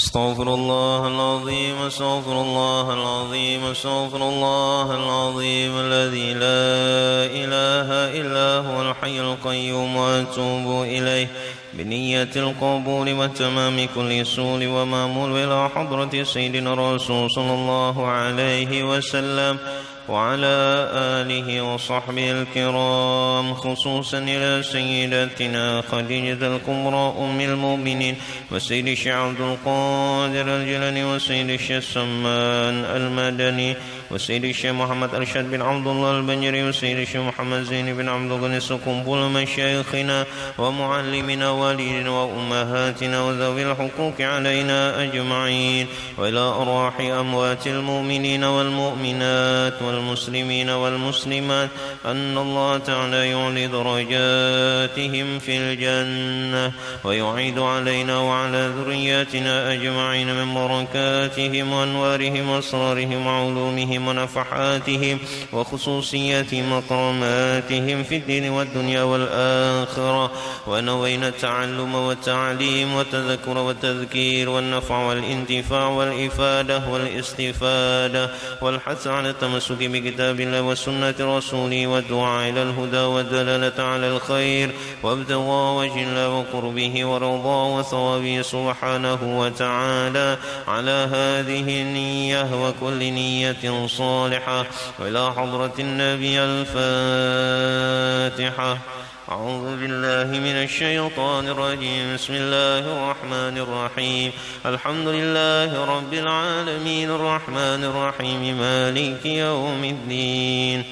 استغفر الله العظيم استغفر الله العظيم استغفر الله العظيم الذي لا إله إلا هو الحي القيوم وأتوب إليه بنية القبول وتمام كل سول ومامول إلى حضرة سيدنا الرسول صلى الله عليه وسلم وعلى آله وصحبه الكرام، خصوصا إلى سيدتنا خديجة الكبرى أم المؤمنين وسيد الشيخ عبد القادر الجيلاني وسيد الشيخ سمان المدني وسيد الشيخ محمد أرشد بن عبد الله البنجري وسيد الشيخ محمد زين بن عبد الغني سكنبل مشايخنا ومعلمنا والدنا وأمهاتنا وذوي الحقوق علينا أجمعين، وإلى أرواح أموات المؤمنين والمؤمنات والمسلمين والمسلمات أن الله تعالى يعلي درجاتهم في الجنة ويعيد علينا وعلى ذرياتنا أجمعين من بركاتهم وأنوارهم وأسرارهم وعلومهم ونفحاتهم وخصوصيات مقاماتهم في الدين والدنيا والآخرة. ونوينا التعلم والتعليم والتذكر والتذكير والنفع والانتفاع والإفادة والاستفادة والحث على التمسك بكتاب الله وسنة رسوله والدعاء إلى الهدى والدلالة على الخير وابتغاء وجه الله وقربه ورضاه وثوابه سبحانه وتعالى على هذه النية وكل نية صالحة. وإلى حضرة النبي الفاتحة. أعوذ بالله من الشيطان الرجيم. بسم الله الرحمن الرحيم. الحمد لله رب العالمين الرحمن الرحيم مالك يوم الدين.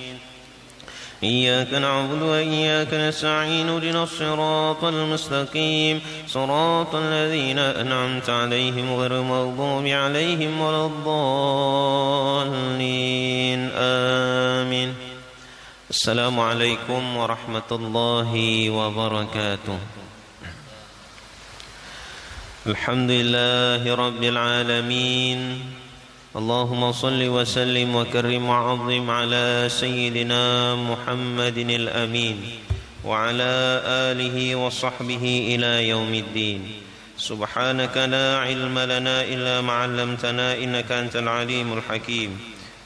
إياك نعبد وإياك نستعين اهدنا الصراط المستقيم صراط الذين أنعمت عليهم غير المغضوب عليهم ولا الضالين آمين. السلام عليكم ورحمة الله وبركاته. الحمد لله رب العالمين. اللهم صل وسلم وكرم وعظم على سيدنا محمد الأمين وعلى آله وصحبه إلى يوم الدين. سبحانك لا علم لنا إلا ما علمتنا إنك أنت العليم الحكيم،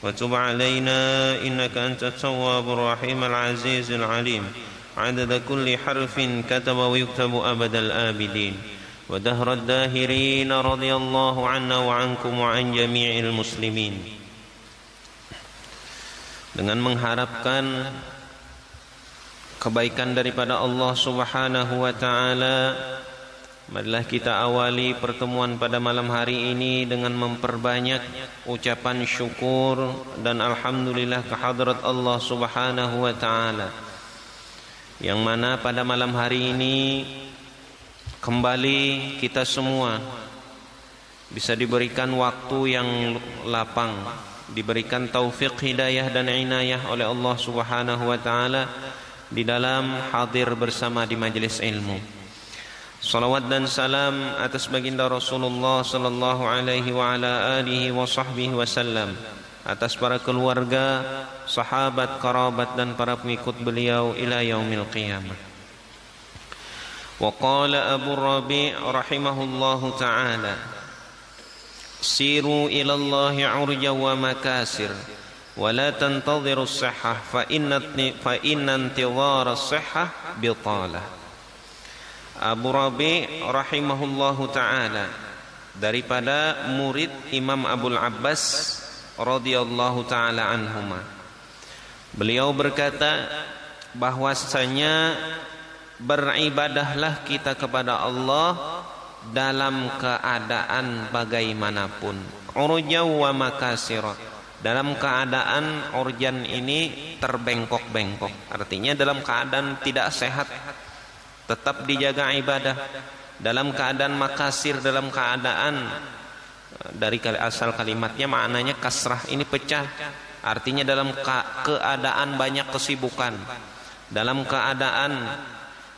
وتب علينا إنك أنت التواب الرحيم العزيز العليم، عدد كل حرف كتب ويكتب أبد الآبدين ودهر الداهرين، رضي الله عنا وعنكم وعن جميع المسلمين. Dengan mengharapkan kebaikan daripada Allah Subhanahu wa taala, marilah kita awali pertemuan pada malam hari ini dengan memperbanyak ucapan syukur dan alhamdulillah kehadrat Allah Subhanahu wa taala, yang mana pada malam hari ini kembali kita semua bisa diberikan waktu yang lapang, diberikan taufik hidayah dan inayah oleh Allah Subhanahu wa taala di dalam hadir bersama di majelis ilmu. Salawat dan salam atas baginda Rasulullah sallallahu alaihi wa ala alihi wa sahbihi wasallam, atas para keluarga, sahabat, kerabat dan para pengikut beliau ila yaumil qiyamah. Wa qala Abu Rabi' rahimahullahu ta'ala, siru ila Allahi urja wa makasir wa la tantadhiru as-sihhah fa inna intidhara as-sihhah bitalah. Abu Rabi' rahimahullahu ta'ala, daripada murid Imam Abul Abbas radhiyallahu ta'ala anhuma, beliau berkata bahwasanya beribadahlah kita kepada Allah dalam keadaan bagaimanapun, urjan wa makasira, dalam keadaan urjan ini terbengkok-bengkok, artinya dalam keadaan tidak sehat tetap dijaga ibadah, dalam keadaan makasir, dalam keadaan, dari asal kalimatnya maknanya kasrah, ini pecah, artinya dalam keadaan banyak kesibukan, dalam keadaan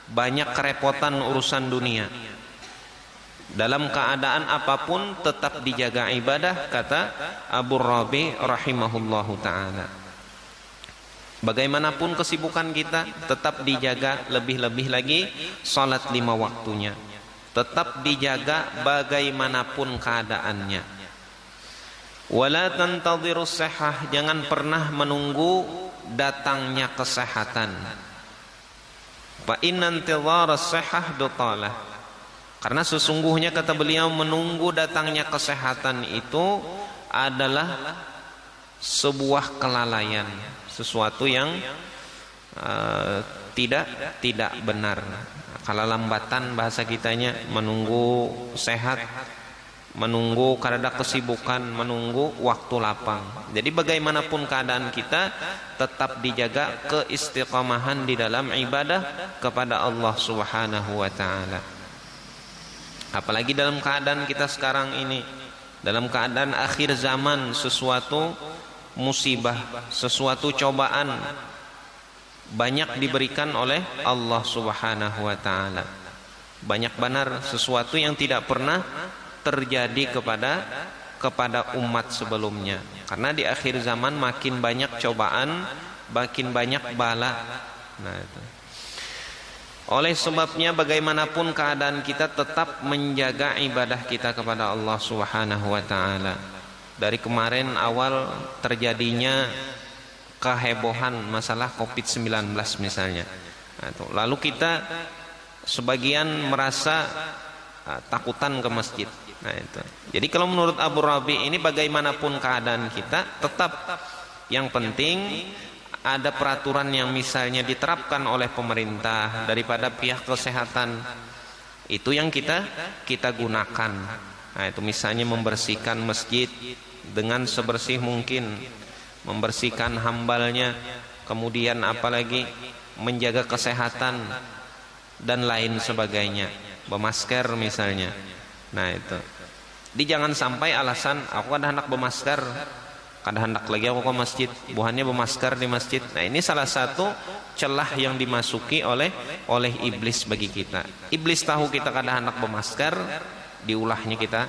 banyak kerepotan urusan dunia, dalam keadaan apapun tetap dijaga ibadah, kata Abu Rabi' rahimahullahu ta'ala. Bagaimanapun kesibukan kita tetap dijaga, lebih-lebih lagi salat 5 waktunya. tetap dijaga bagaimanapun keadaannya. Wala tantadhirus sihah, jangan pernah menunggu datangnya kesehatan. Fa inna intidharas sihah bitalah, karena sesungguhnya kata beliau menunggu datangnya kesehatan itu adalah sebuah kelalaian, sesuatu yang tidak benar. Kelalambatan bahasa kitanya, menunggu sehat, menunggu karena kesibukan, menunggu waktu lapang. Jadi bagaimanapun keadaan kita tetap dijaga keistiqamahan di dalam ibadah kepada Allah Subhanahu wa taala. Apalagi dalam keadaan kita sekarang ini, dalam keadaan akhir zaman, sesuatu musibah, sesuatu cobaan banyak diberikan oleh Allah Subhanahu wa taala. Banyak benar sesuatu yang tidak pernah terjadi kepada umat sebelumnya. Karena di akhir zaman makin banyak cobaan, makin banyak bala. Nah, itu. Oleh sebabnya bagaimanapun keadaan kita tetap menjaga ibadah kita kepada Allah Subhanahu wa taala. Dari kemarin awal terjadinya kehebohan masalah COVID-19 misalnya. Lalu kita sebagian merasa takutan ke masjid. Nah, itu. Jadi kalau menurut Abu Rabi ini bagaimanapun keadaan kita tetap yang penting ada peraturan yang misalnya diterapkan oleh pemerintah daripada pihak kesehatan, itu yang kita gunakan. Nah, itu misalnya membersihkan masjid dengan sebersih mungkin, membersihkan hambalnya, kemudian apalagi menjaga kesehatan dan lain sebagainya, bermasker misalnya. Nah, itu. Jadi jangan sampai alasan aku ada hendak bermasker, kada hendak lagi aku ke masjid, buhannya bermasker di masjid. Nah, ini salah satu celah yang dimasuki oleh iblis bagi kita. Iblis tahu kita kada hendak bermasker, diulahnya kita,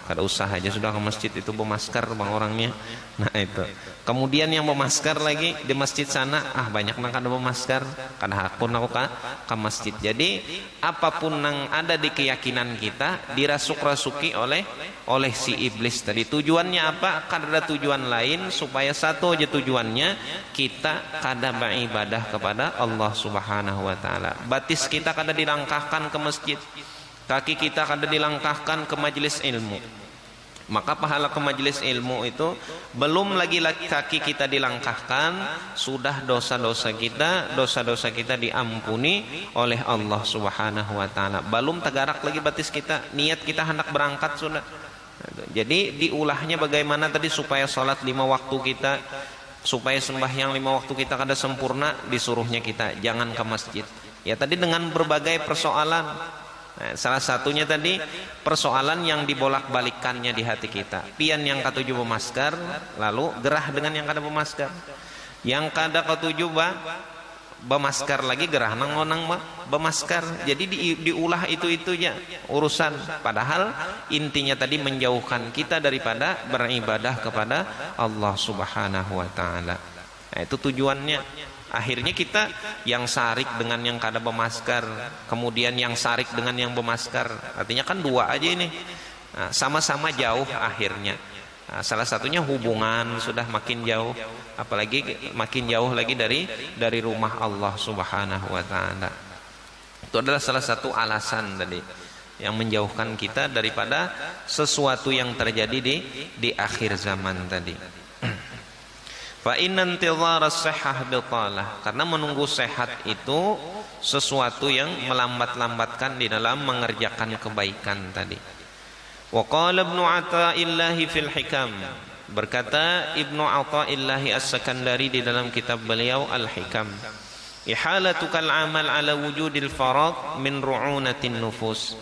kada usah aja sudah ke masjid, itu bermasker bang orangnya. Nah, itu. Kemudian yang bermasker lagi di masjid sana, banyak nang kada bermasker, kada hakun aku ke masjid. Jadi apapun yang ada di keyakinan kita dirasuk-rasuki oleh si iblis tadi. Tujuannya apa? Kada ada tujuan lain, supaya satu aja tujuannya, kita kada beribadah kepada Allah Subhanahu wa taala. Batis kita kada dilangkahkan ke masjid, kaki kita kada dilangkahkan ke majelis ilmu. Maka pahala ke majelis ilmu itu belum lagi kaki kita dilangkahkan, sudah dosa-dosa kita diampuni oleh Allah Subhanahu wa taala. Belum tagarak lagi batis kita, niat kita hendak berangkat sudah. Jadi diulahnya bagaimana tadi supaya salat 5 waktu kita, supaya sembahyang 5 waktu kita kada sempurna, disuruhnya kita jangan ke masjid. Ya tadi dengan berbagai persoalan. Nah, salah satunya tadi persoalan yang dibolak-balikannya di hati kita. Pian yang ketujuh bermasker, lalu gerah dengan yang kada bermasker. Yang kada ketujuh bermasker lagi gerah nang bermasker. Jadi diulah itu ya urusan. Padahal intinya tadi menjauhkan kita daripada beribadah kepada Allah Subhanahu wa taala. Nah, itu tujuannya. Akhirnya kita yang sarik dengan yang kada bermasker, kemudian yang sarik dengan yang bermasker. Artinya kan dua aja ini. Nah, sama-sama jauh akhirnya. Nah, salah satunya hubungan sudah makin jauh, apalagi makin jauh lagi dari rumah Allah Subhanahu wa taala. Itu adalah salah satu alasan tadi yang menjauhkan kita daripada sesuatu yang terjadi di akhir zaman tadi. Fa inna intidharas sihah bitalah, karena menunggu sehat itu sesuatu yang melambat-lambatkan di dalam mengerjakan kebaikan tadi. Wa qala Ibnu Athaillah fil Hikam, berkata Ibnu Athaillah As-Sakandari di dalam kitab beliau Al-Hikam, ihalatukal amal ala wujudil farag min ru'unatin nufus.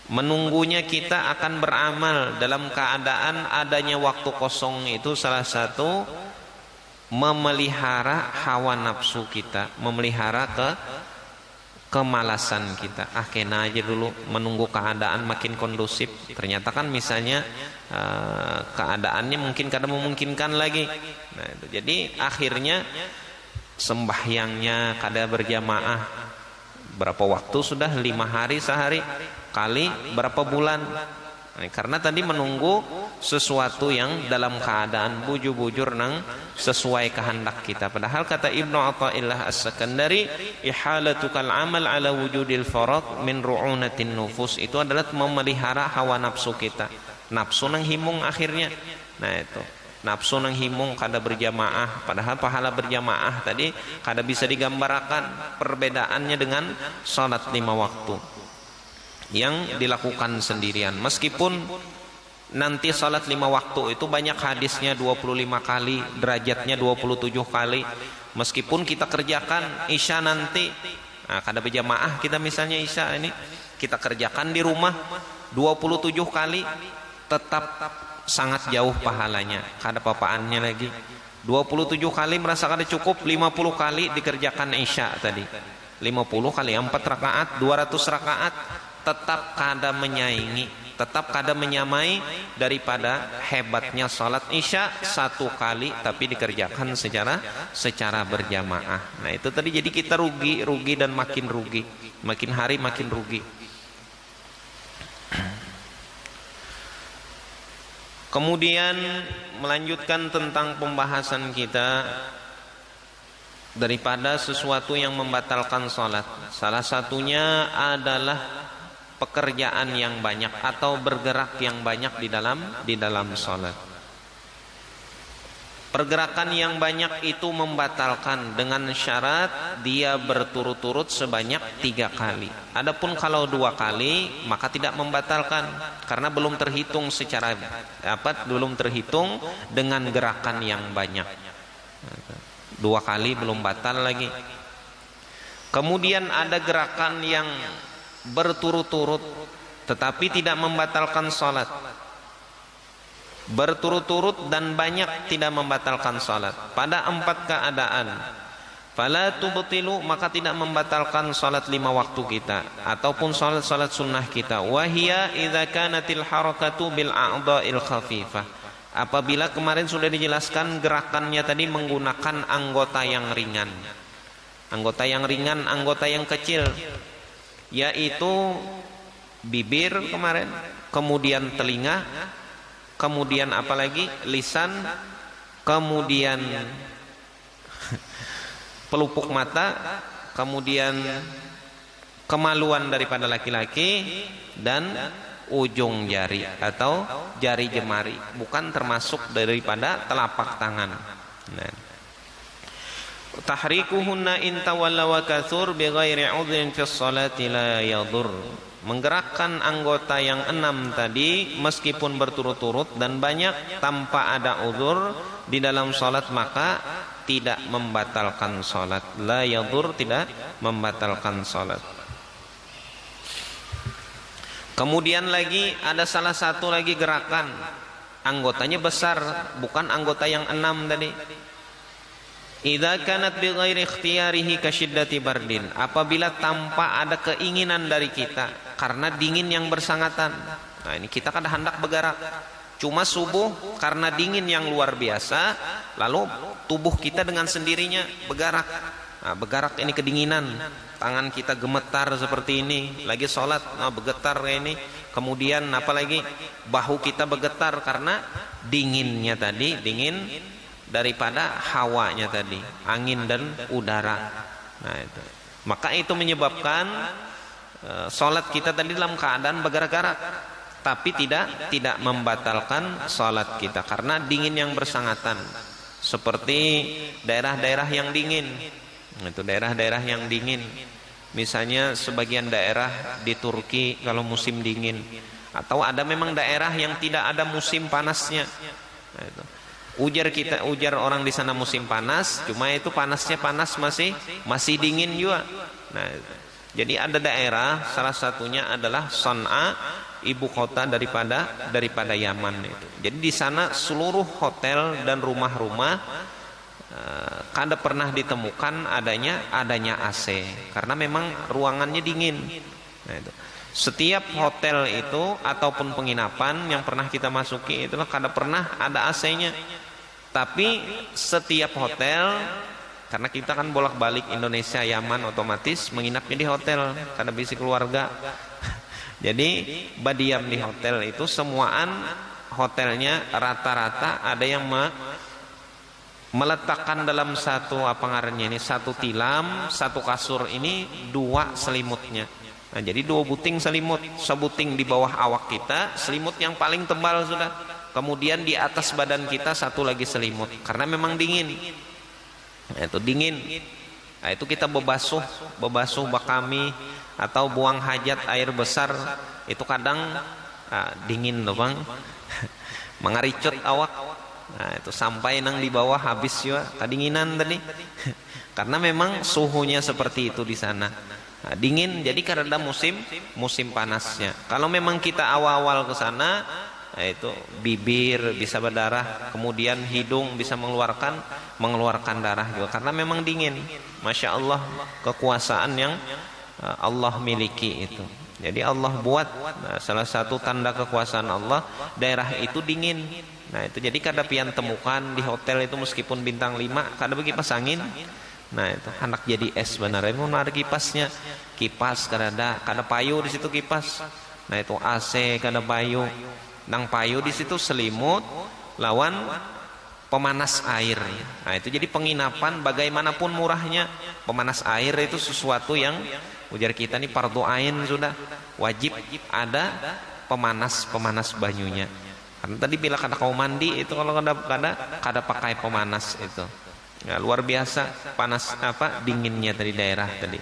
Menunggunya kita akan beramal dalam keadaan adanya waktu kosong itu salah satu memelihara hawa nafsu kita, memelihara kemalasan kita. Kena aja dulu menunggu keadaan makin kondusif. Ternyata kan misalnya keadaannya mungkin kada memungkinkan lagi. Nah, itu. Jadi akhirnya sembahyangnya kada berjamaah berapa waktu sudah 5 hari sehari kali berapa bulan. Nah, karena tadi menunggu sesuatu yang dalam keadaan bujur-bujur nang sesuai kehendak kita. Padahal kata Ibnu Athaillah As-Sakandari, ihalatukal amal ala wujudil faraq min ru'unatin nufus, itu adalah memelihara hawa nafsu kita. Nafsu nang himung akhirnya. Nah itu, nafsu nang himung kada berjamaah. Padahal pahala berjamaah tadi kada bisa digambarkan perbedaannya dengan salat 5 waktu yang dilakukan sendirian. Meskipun nanti salat 5 waktu itu banyak hadisnya 25 kali, derajatnya 27 kali. Meskipun kita kerjakan isya nanti, nah, kada berjamaah kita misalnya isya ini kita kerjakan di rumah 27 kali, tetap sangat jauh pahalanya, kada papaannya lagi. 27 kali merasa kada cukup, 50 kali dikerjakan isya tadi, 50 kali 4 rakaat 200 rakaat, tetap kada menyaingi, tetap kada menyamai daripada hebatnya salat isya 1 kali tapi dikerjakan secara berjamaah. Nah itu tadi, jadi kita rugi dan makin rugi, makin hari makin rugi. Kemudian melanjutkan tentang pembahasan kita daripada sesuatu yang membatalkan salat. Salah satunya adalah pekerjaan yang banyak atau bergerak yang banyak di dalam salat. Pergerakan yang banyak itu membatalkan dengan syarat dia berturut-turut sebanyak 3 kali. Adapun kalau 2 kali maka tidak membatalkan karena belum terhitung secara belum terhitung dengan gerakan yang banyak. 2 kali belum batal lagi. Kemudian ada gerakan yang berturut-turut tetapi tidak membatalkan salat. Berturut-turut dan banyak tidak membatalkan salat pada 4 keadaan. Fala tubtilu, maka tidak membatalkan salat 5 waktu kita ataupun salat sunnah kita. Wahia idza kanatil harakatu bil a'dha'il khafifah, apabila kemarin sudah dijelaskan gerakannya tadi menggunakan anggota yang ringan. Anggota yang ringan, anggota yang kecil, yaitu bibir kemarin, kemudian telinga, kemudian apalagi lisan, kemudian pelupuk mata, kemudian kemaluan daripada laki-laki, dan ujung jari atau jari jemari, bukan termasuk daripada telapak tangan. Nah, tahrikuhunna in tawalla wa katsur bighairi udhrin fi sholati la yadur. Menggerakkan anggota yang 6 tadi meskipun berturut-turut dan banyak tanpa ada uzur di dalam salat maka tidak membatalkan salat. La yadur, tidak membatalkan salat. Kemudian lagi ada salah satu lagi gerakan, anggotanya besar, bukan anggota yang 6 tadi. Idza kanat bi ghairi ikhtiyarihi ka syiddati bardin, apabila tanpa ada keinginan dari kita karena dingin yang bersangatan. Nah ini kita kada hendak bergerak, cuma subuh karena dingin yang luar biasa, lalu tubuh kita dengan sendirinya bergerak. Nah, bergerak ini kedinginan, tangan kita gemetar seperti ini, lagi sholat, nah bergetar ini. Kemudian apalagi bahu kita bergetar karena dinginnya tadi, dingin daripada hawanya tadi, angin dan udara. Nah itu, maka itu menyebabkan salat kita tadi dalam keadaan bergerak-gerak, tapi tidak membatalkan salat kita karena dingin yang bersangatan. Seperti daerah-daerah yang dingin, itu daerah-daerah yang dingin, misalnya sebagian daerah di Turki kalau musim dingin, atau ada memang daerah yang tidak ada musim panasnya. Nah, itu. Ujar orang di sana musim panas, cuma itu panasnya panas masih dingin juga. Nah, jadi ada daerah, salah satunya adalah San'a, ibu kota daripada Yaman itu. Jadi di sana seluruh hotel dan rumah-rumah kada pernah ditemukan adanya AC karena memang ruangannya dingin. Nah, itu. Setiap hotel itu ataupun penginapan yang pernah kita masuki itulah kada pernah ada AC-nya. Tapi setiap hotel Karena kita kan bolak-balik Indonesia, Yaman, otomatis menginapnya di hotel karena bisi keluarga. Jadi badiam di hotel itu semuaan hotelnya rata-rata ada yang meletakkan dalam satu apa ngarannya ini, satu tilam, satu kasur ini 2 selimutnya. Nah, jadi 2 buting selimut, sebuting di bawah awak kita, selimut yang paling tebal sudah. Kemudian di atas badan kita 1 lagi selimut karena memang dingin. Nah, itu dingin. Nah, itu kita bebasuh bakami atau buang hajat air besar itu kadang dingin loh Bang. Mengaricut awak. Nah, itu sampai nang di bawah habis ya kedinginan tadi. Karena memang suhunya seperti itu di sana. Nah, dingin jadi karena musim panasnya. Kalau memang kita awal-awal ke sana, nah itu bibir bisa berdarah, kemudian hidung bisa mengeluarkan darah juga karena memang dingin. Masya Allah kekuasaan yang Allah miliki itu. Jadi Allah buat salah satu tanda kekuasaan Allah daerah itu dingin. Nah itu jadi kada pian temukan di hotel itu meskipun bintang 5 kada bagi kipas angin. Nah itu anak jadi es benar. Emang ada kipasnya, kipas kada payu di situ kipas. Nah itu AC kada payu. Nang payu di situ selimut lawan pemanas air. Nah itu jadi penginapan bagaimanapun murahnya pemanas air itu sesuatu yang ujar kita nih fardu ain sudah wajib ada pemanas banyunya. Karena tadi bila kada kau mandi itu kalau kada pakai pemanas itu. Ya, luar biasa panas dinginnya tadi daerah tadi.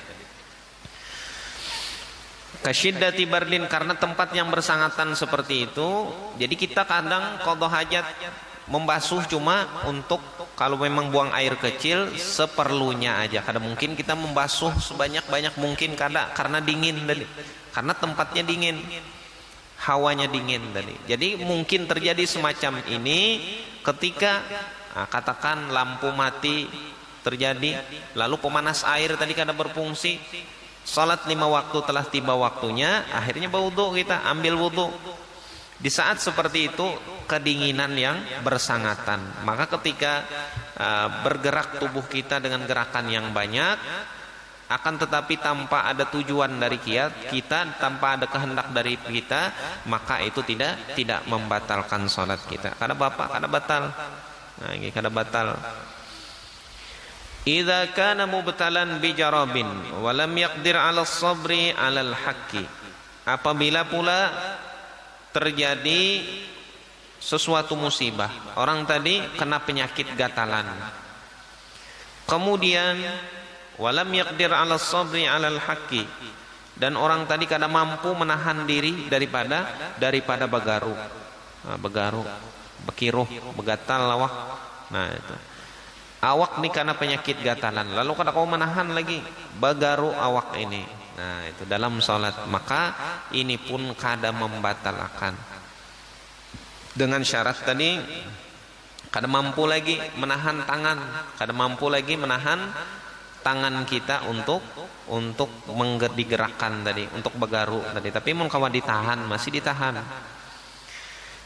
Kasyiddati bardin karena tempat yang bersangatan seperti itu, jadi kita kadang qadha hajat membasuh cuma untuk kalau memang buang air kecil seperlunya aja. Kadang mungkin kita membasuh sebanyak-banyak mungkin karena dingin tadi. Karena tempatnya dingin. Hawanya dingin tadi. Jadi mungkin terjadi semacam ini ketika katakan lampu mati terjadi lalu pemanas air tadi kada berfungsi. Salat 5 waktu telah tiba waktunya, akhirnya berwudu kita, ambil wudu. Di saat seperti itu kedinginan yang bersangatan. Maka ketika bergerak tubuh kita dengan gerakan yang banyak, akan tetapi tanpa ada tujuan dari kita, tanpa ada kehendak dari kita, maka itu tidak membatalkan salat kita. Kada batal. Nah, ini kada batal. Idza kana mubtalan bi jarabin wa lam yaqdir 'ala as-sabri 'ala al-haqqi. Apabila pula terjadi sesuatu musibah, orang tadi kena penyakit gatalan. Kemudian wa lam yaqdir 'ala as-sabri 'ala al-haqqi, dan orang tadi kada mampu menahan diri daripada begaru. Bekiruh, begatal awak. Nah, itu. Awak nih karena penyakit gatalan, lalu kada kau menahan lagi bagaru awak ini. Nah itu dalam salat, maka ini pun kada membatalkan. Dengan syarat tadi kada mampu lagi menahan tangan, kada mampu lagi menahan tangan kita untuk digerakkan tadi, untuk bagaru tadi. Tapi mun kawa ditahan, masih ditahan.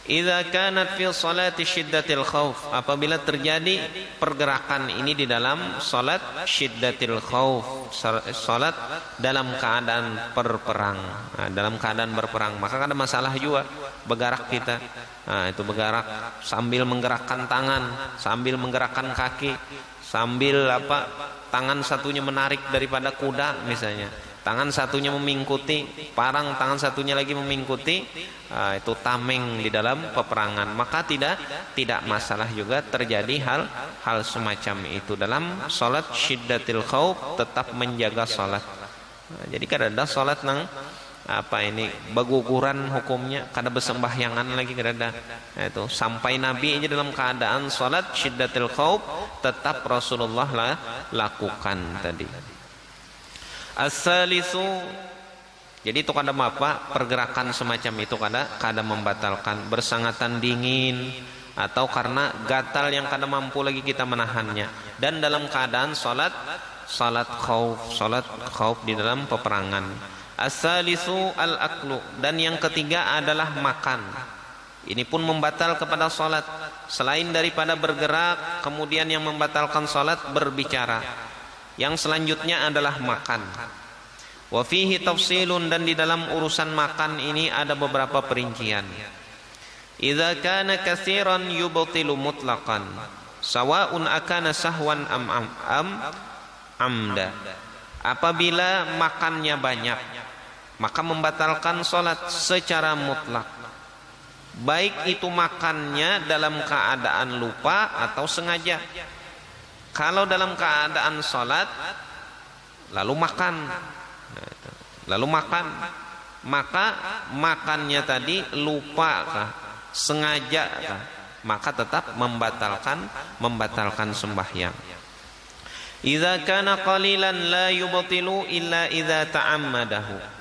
Idza kanat fi salati syiddatil khauf, apabila terjadi pergerakan ini di dalam salat syiddatil khauf, salat dalam keadaan berperang. Nah, dalam keadaan berperang maka ada masalah juga bergerak kita. Nah, itu bergerak sambil menggerakkan tangan, sambil menggerakkan kaki, sambil tangan satunya menarik daripada kuda misalnya. Tangan satunya memingkuti parang, tangan satunya lagi memingkuti, itu tameng di dalam peperangan. Maka tidak masalah juga terjadi hal semacam itu dalam salat syiddatil khauf, tetap menjaga salat. Jadi kada ada salat nang baguguran hukumnya, kada bersembahyangan lagi kada ada. Itu sampai Nabi aja dalam keadaan salat syiddatil khauf tetap Rasulullah lakukan tadi. As-salisu, jadi itu kada pergerakan semacam itu kada membatalkan. Bersangatan dingin atau karena gatal yang kada mampu lagi kita menahannya, dan dalam keadaan salat khauf di dalam peperangan. As-salisu al-aklu, dan yang ketiga adalah makan. Ini pun membatal kepada salat. selain daripada bergerak, kemudian yang membatalkan salat berbicara. Yang selanjutnya adalah makan. Wa fihi tafsilun, dan di dalam urusan makan ini ada beberapa perincian. Idza kana katsiran yubtilu mutlaqan, sawa'un akana sahwan am amda. Apabila makannya banyak, maka membatalkan salat secara mutlak. Baik itu makannya dalam keadaan lupa atau sengaja. Kalau dalam keadaan salat lalu makan, maka makannya tadi lupa kah, sengaja kah, maka tetap membatalkan sembahyang. Idza kana qalilan la yubtilu illa idza ta'ammadahu.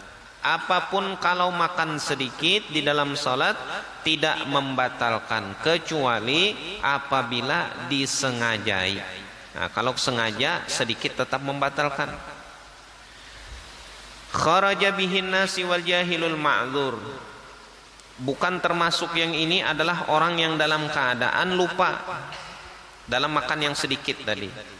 Apapun kalau makan sedikit di dalam salat tidak membatalkan kecuali apabila disengajai. Nah, kalau sengaja sedikit tetap membatalkan. Kharaja bihin nasi wal jahilul ma'dzur. Bukan termasuk yang ini adalah orang yang dalam keadaan lupa dalam makan yang sedikit tadi.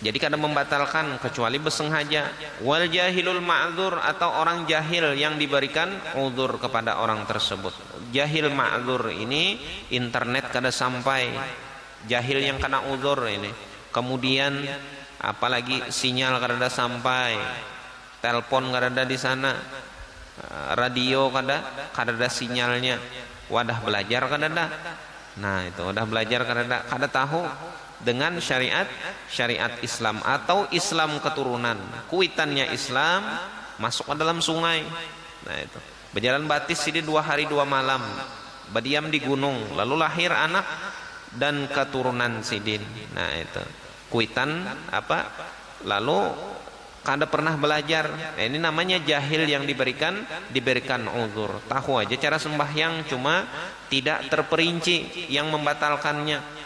Jadi kadang membatalkan kecuali bersengaja. Wal jahilul ma'dzur, atau orang jahil yang diberikan uzur kepada orang tersebut. Jahil ma'dzur ini internet kada sampai. Jahil yang kena uzur ini. Kemudian apalagi sinyal kada sampai. Telepon kada ada di sana. Radio kada ada sinyalnya. Wadah belajar kada ada. Nah, itu wadah belajar kada tahu dengan syariat Islam atau Islam keturunan. Kuitannya Islam masuk ke dalam sungai. Nah, itu berjalan batis ini 2 hari 2 malam, berdiam di gunung, lalu lahir anak dan keturunan sidin. Nah, itu kuitan apa, lalu kada pernah belajar. Nah, ini namanya jahil yang diberikan uzur. Tahu aja cara sembahyang, cuma tidak terperinci yang membatalkannya.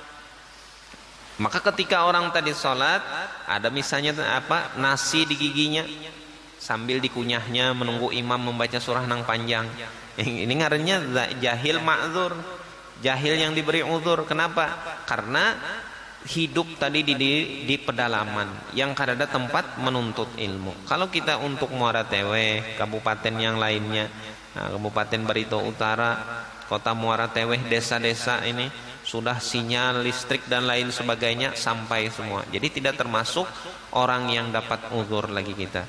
Maka ketika orang tadi sholat, ada misalnya apa, nasi di giginya, sambil dikunyahnya menunggu imam membaca surah nang panjang. Ini ngarannya jahil ma'dzur, jahil yang diberi uzur. Kenapa? Karena hidup tadi di pedalaman yang kada ada tempat menuntut ilmu. Kalau kita untuk Muara Teweh, kabupaten yang lainnya, nah, Kabupaten Barito Utara, Kota Muara Teweh, desa-desa ini sudah sinyal listrik dan lain sebagainya sampai semua. Jadi tidak termasuk orang yang dapat uzur lagi kita.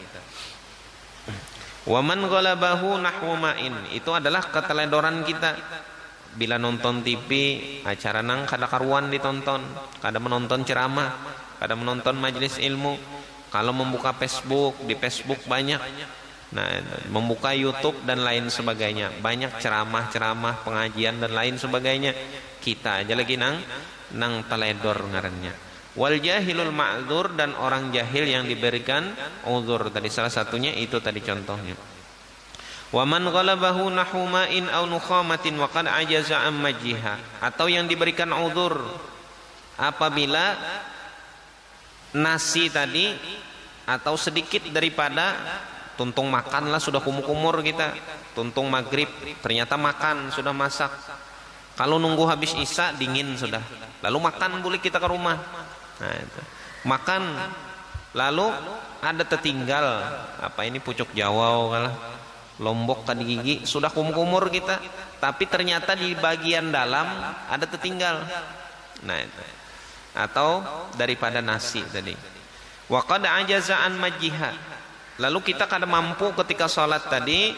Waman ghalabahu nahwu ma'in, itu adalah keteledoran kita. Bila nonton TV, acara nang kada karuan ditonton, kada menonton ceramah, kada menonton majelis ilmu. Kalau membuka Facebook, di Facebook banyak. Nah, membuka YouTube dan lain sebagainya, banyak ceramah-ceramah, pengajian dan lain sebagainya. Kita aja lagi nang teledor ngarannya. Wal jahilul ma'dzur, dan orang jahil yang diberikan uzur. Tadi salah satunya itu tadi contohnya. Wa man ghalabahu nahu ma'in aw nukhamatin wa qad ajaza am majjiha, atau yang diberikan uzur apabila nasi tadi atau sedikit daripada tuntung makan lah, sudah kumur-kumur kita, tuntung maghrib ternyata makan sudah masak. Kalau nunggu habis isya dingin sudah, lalu makan boleh kita ke rumah. Nah, itu makan, lalu ada tertinggal apa ini pucuk Jawa kalah, lombok tadi gigi sudah kumur-kumur kita, tapi ternyata di bagian dalam ada tertinggal. Nah, itu atau daripada nasi tadi. Wa qad ajaza an majjiha, lalu kita kada mampu ketika sholat tadi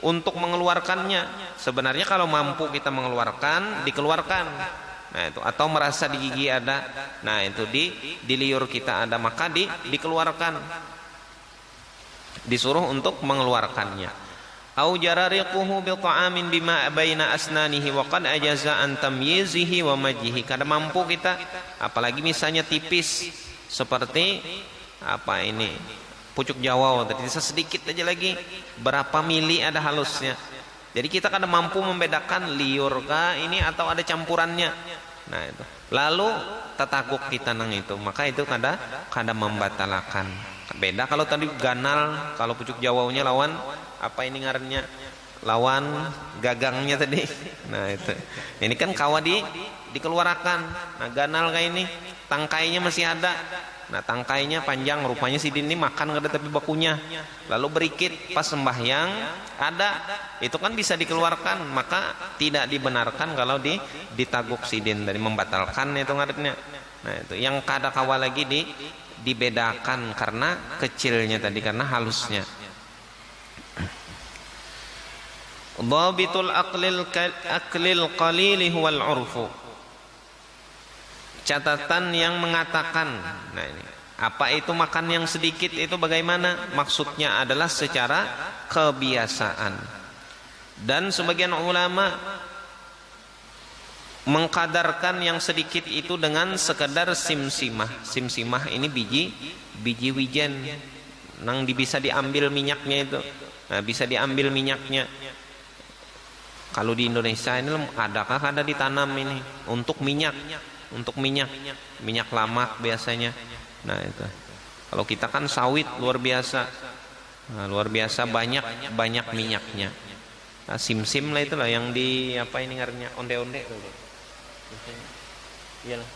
untuk mengeluarkannya. Sebenarnya kalau mampu kita mengeluarkan, dikeluarkan. Nah, itu atau merasa di gigi ada, nah itu di liur kita ada, maka dikeluarkan. Disuruh untuk mengeluarkannya. Au jarariquhu bi ta'amin bima baina asnanihi wa qad ajaza an tamyizihi wa majjihi. Kada mampu kita, apalagi misalnya tipis seperti apa ini pucuk Jawa, tadi sedikit aja lagi, berapa mili ada halusnya. Jadi kita kada mampu membedakan liur kah ini atau ada campurannya. Nah, itu. Lalu tetaguk kita nang itu, maka itu kada membatalkan. Beda kalau tadi ganal, kalau pucuk Jawanya lawan apa ini ngarannya lawan gagangnya tadi. Nah itu, ini kan kawa dikeluarkan. Nah ganal kayak ini, tangkainya masih ada. Nah tangkainya panjang, rupanya si ini makan nggak ada tapi bakunya. Lalu berikit pas sembahyang ada, itu kan bisa dikeluarkan. Maka tidak dibenarkan kalau ditaguk sidin dari membatalkan itu ngaretnya. Nah itu yang kada kawa lagi dibedakan karena kecilnya tadi, karena halusnya. Dhabitul aklil qalili huwal urfu. Catatan yang mengatakan, nah ini, apa itu makan yang sedikit itu bagaimana? Maksudnya adalah secara kebiasaan. Dan sebagian ulama mengkadarkan yang sedikit itu dengan sekedar simsimah. Simsimah ini biji wijen, nang bisa diambil minyaknya itu. Nah, bisa diambil minyaknya. Kalau di Indonesia ini adakah ada ditanam ini untuk minyak lamak biasanya. Nah itu. Kalau kita kan sawit luar biasa. Nah, luar biasa banyak minyaknya. Nah, simsim lah itulah yang di apa ini ngarannya onde-onde. Iyalah.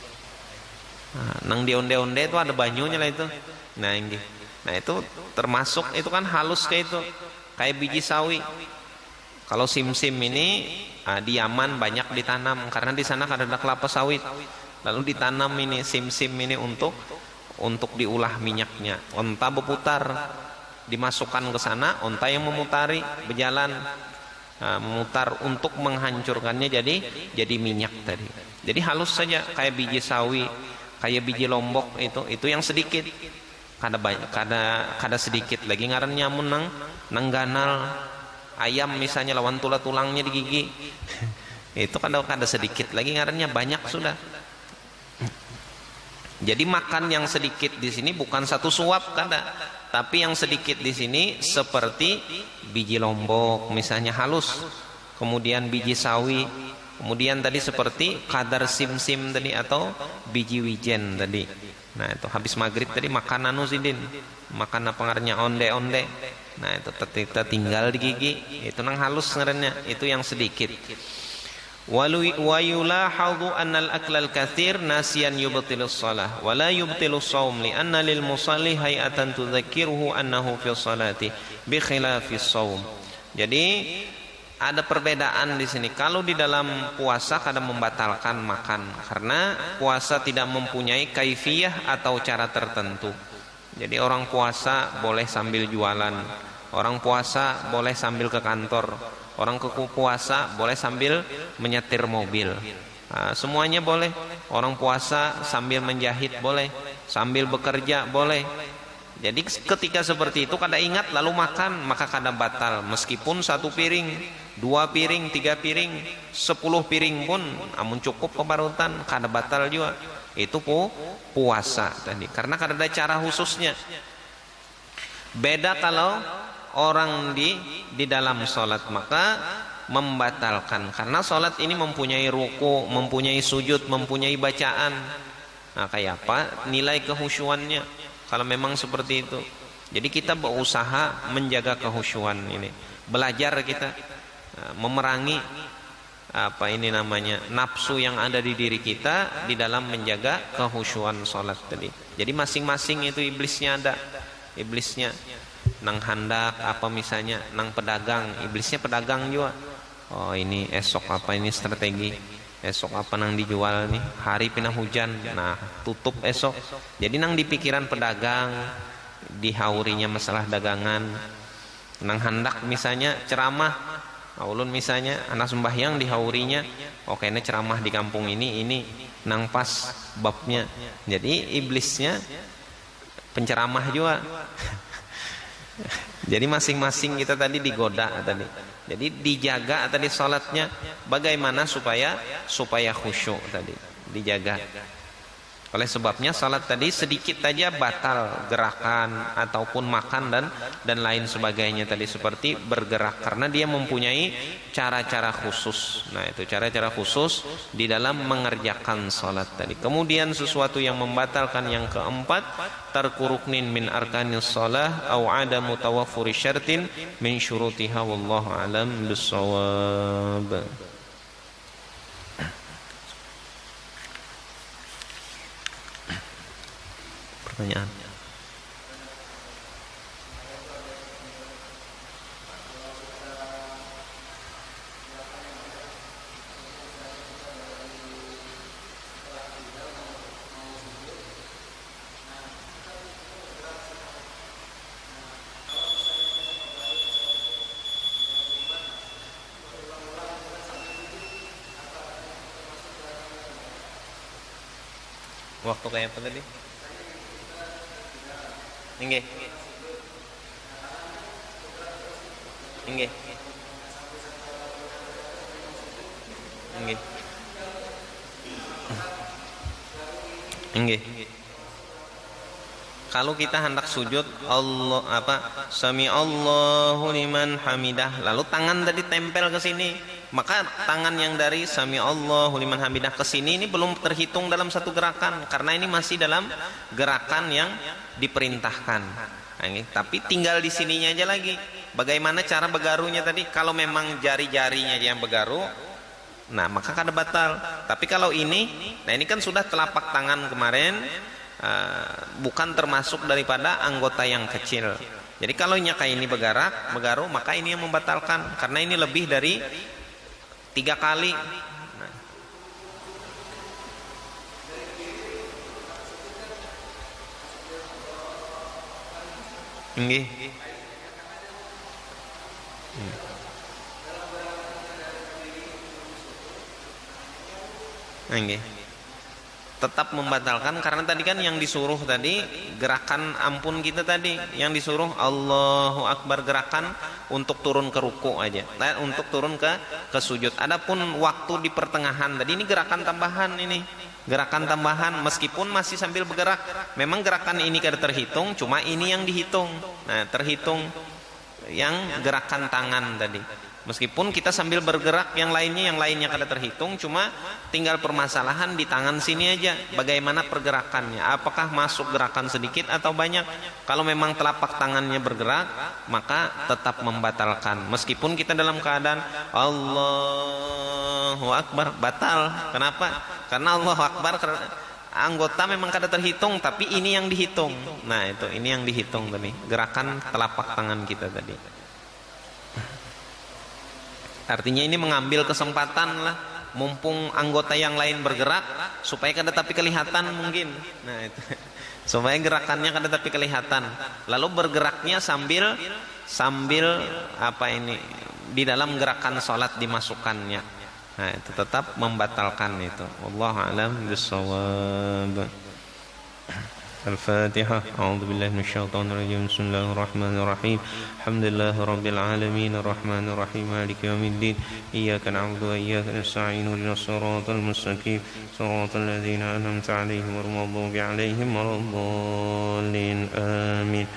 Nah, nang di onde-onde itu ada banyunya lah itu. Nah ini. Nah itu termasuk, itu kan halus kayak itu, kayak biji sawi. Kalau simsim ini di Yaman banyak ditanam karena di sana ada kelapa sawit. Lalu ditanam ini simsim ini untuk diolah minyaknya. Onta berputar, dimasukkan ke sana, onta yang memutari berjalan, memutar untuk menghancurkannya jadi minyak tadi. Jadi halus saja kayak biji sawi, kayak biji lombok itu yang sedikit. Kada banyak, kada sedikit lagi ngaran nyamun nang ganal. Ayam misalnya lawan tulangnya di gigi. Itu kada sedikit lagi ngarannya banyak sudah. Jadi makan yang sedikit di sini bukan satu suap kada, tapi yang sedikit di sini seperti biji lombok misalnya halus, kemudian biji sawi, kemudian tadi seperti kadar simsim tadi atau biji wijen tadi. Nah itu habis maghrib tadi makan sidin, makan apa ngarannya onde-onde. Nah itu kita tinggal di gigi, itu nang halus ngarannya, itu yang sedikit. Wa yulahadhu anna al-akla al-katsir nasiyan yubtilus shalah wa la yubtilus shaum li anna lil musalli hay'atan tudzakiruhu annahu fi sholati bi khilafis shaum. Jadi ada perbedaan di sini. Kalau di dalam puasa kadang membatalkan makan karena puasa tidak mempunyai kaifiyah atau cara tertentu. Jadi orang puasa boleh sambil jualan, orang puasa boleh sambil ke kantor, orang puasa boleh sambil menyetir mobil. Nah, semuanya boleh. Orang puasa sambil menjahit boleh, sambil bekerja boleh. Jadi ketika seperti itu kada ingat lalu makan, maka kada batal. Meskipun 1 piring, 2 piring, 3 piring, 10 piring pun amun cukup kebarutan kada batal juga. Itu puasa tadi karena kada ada cara khususnya. Beda kalau orang di dalam sholat, maka membatalkan karena sholat ini mempunyai ruku, mempunyai sujud, mempunyai bacaan. Nah kayak apa nilai kehusyuannya kalau memang seperti itu. Jadi kita berusaha menjaga kehusyuan ini, belajar kita memerangi apa ini namanya nafsu yang ada di diri kita di dalam menjaga kehusyuan sholat tadi. Jadi masing-masing itu iblisnya ada, iblisnya nang handak apa misalnya nang pedagang, iblisnya pedagang juga. Oh ini esok apa ini strategi, esok apa nang dijual nih, hari pindah hujan, nah tutup esok. Jadi nang di pikiran pedagang, dihaurinya masalah dagangan. Nang handak misalnya ceramah, ulun misalnya anak sembahyang dihaurinya, oke ini ceramah di kampung ini nang pas babnya. Jadi iblisnya penceramah juga. Jadi masing-masing kita tadi digoda tadi. Jadi dijaga tadi salatnya bagaimana supaya khusyuk tadi dijaga. Oleh sebabnya salat tadi sedikit saja batal gerakan ataupun makan dan lain sebagainya tadi seperti bergerak karena dia mempunyai cara-cara khusus. Nah, itu cara-cara khusus di dalam mengerjakan salat tadi. Kemudian sesuatu yang membatalkan yang keempat, tarku ruknin min arkanis shalah au adamu tawaffuri syartin min syurutiha wallahu alam bissawab. Pertanyaan. Waktu kayak apa tadi? Inggih. Inggih. Inggih. Inggih. Kalau kita hendak sujud Sami Allahu liman hamidah, lalu tangan tadi tempel ke sini, maka tangan yang dari Sami Allahu liman hamidah ke sini ini belum terhitung dalam satu gerakan karena ini masih dalam gerakan yang diperintahkan. Nah, ini, tapi tinggal di sininya aja lagi. Bagaimana cara begarunya tadi? Kalau memang jari-jarinya yang begaru, nah maka kada batal. Tapi kalau ini, nah ini kan sudah telapak tangan kemarin, bukan termasuk daripada anggota yang kecil. Jadi kalau kayak ini begaru, maka ini yang membatalkan karena ini lebih dari 3 kali. Nah. Nggih. Nggih. Tetap membatalkan karena tadi kan yang disuruh tadi gerakan ampun kita tadi, yang disuruh Allahu Akbar gerakan untuk turun ke ruku aja, untuk turun ke sujud. Adapun waktu di pertengahan tadi ini gerakan tambahan, meskipun masih sambil bergerak. Memang gerakan ini kada terhitung, cuma ini yang dihitung. Nah, terhitung yang gerakan tangan tadi. Meskipun kita sambil bergerak yang lainnya kada terhitung, cuma tinggal permasalahan di tangan sini aja bagaimana pergerakannya, apakah masuk gerakan sedikit atau banyak. Kalau memang telapak tangannya bergerak, maka tetap membatalkan meskipun kita dalam keadaan Allahu Akbar, batal. Kenapa? Karena Allahu Akbar anggota memang kada terhitung, tapi ini yang dihitung. Nah, ini yang dihitung tadi, gerakan telapak tangan kita tadi. Artinya ini mengambil kesempatan lah, mumpung anggota yang lain bergerak supaya kada tapi kelihatan mungkin. Nah, itu supaya gerakannya kada tapi kelihatan. Lalu bergeraknya sambil di dalam gerakan salat dimasukkannya. Nah, itu tetap membatalkan itu. Wallahu a'lam bissawab. الفاتحة. أعوذ بالله من الشيطان الرجيم. بسم الله الرحمن الرحيم. الحمد لله رب العالمين الرحمن الرحيم مالك يوم الدين إياك نعبد وإياك نستعين اهدنا الصراط المستقيم صراط الذين أنعمت عليهم غير المغضوب عليهم ولا الضالين آمين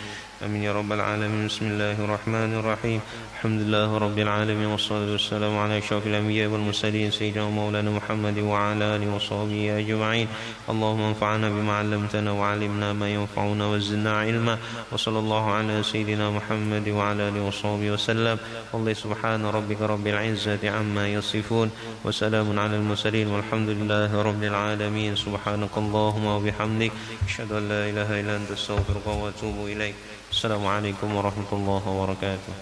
آمين يا رب العالمين. بسم الله الرحمن الرحيم. الحمد لله رب العالمين والصلاة والسلام على أشرف الأنبياء والمرسلين سيدنا مولانا محمد وعلى آله وصحبه أجمعين. اللهم انفعنا بما علمتنا وعلمنا ما ينفعنا وزدنا علما وصلى الله على سيدنا محمد وعلى آله وصحبه وسلم. والله سبحان ربك رب العزة عما يصفون وسلام على المرسلين والحمد لله رب العالمين. سبحانك اللهم وبحمدك أشهد أن لا إله إلا أنت أستغفرك وأتوب إليك. السلام عليكم ورحمة الله وبركاته.